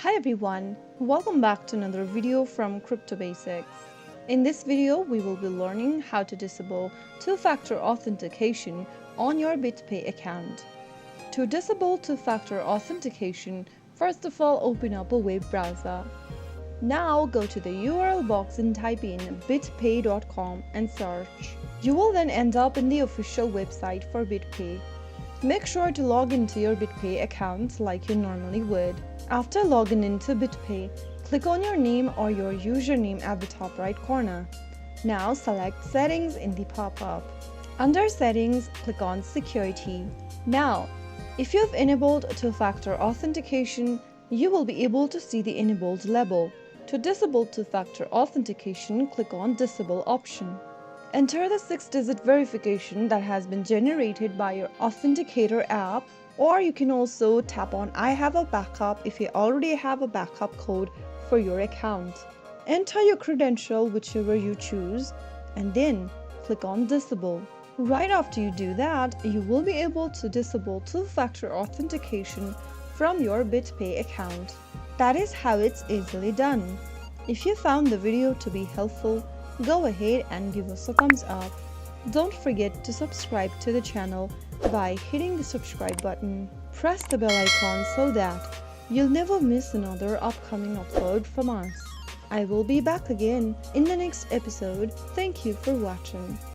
Hi everyone, welcome back to another video from Crypto Basics. In this video, we will be learning how to disable two-factor authentication on your BitPay account. To disable two-factor authentication, first of all open up a web browser. Now go to the URL box and type in bitpay.com and search. You will then end up in the official website for BitPay. Make sure to log into your BitPay account like you normally would. After logging into BitPay, click on your name or your username at the top right corner. Now select Settings in the pop-up. Under Settings, click on Security. Now, if you've enabled two-factor authentication, you will be able to see the enabled label. To disable two-factor authentication, click on Disable option. Enter the 6-digit verification that has been generated by your Authenticator app, or you can also tap on I have a backup if you already have a backup code for your account. Enter your credential whichever you choose and then click on Disable. Right after you do that, you will be able to disable two-factor authentication from your BitPay account. That is how it's easily done. If you found the video to be helpful, go ahead and give us a thumbs up. Don't forget to subscribe to the channel by hitting the subscribe button. Press the bell icon so that you'll never miss another upcoming upload from us. I will be back again in the next episode. Thank you for watching.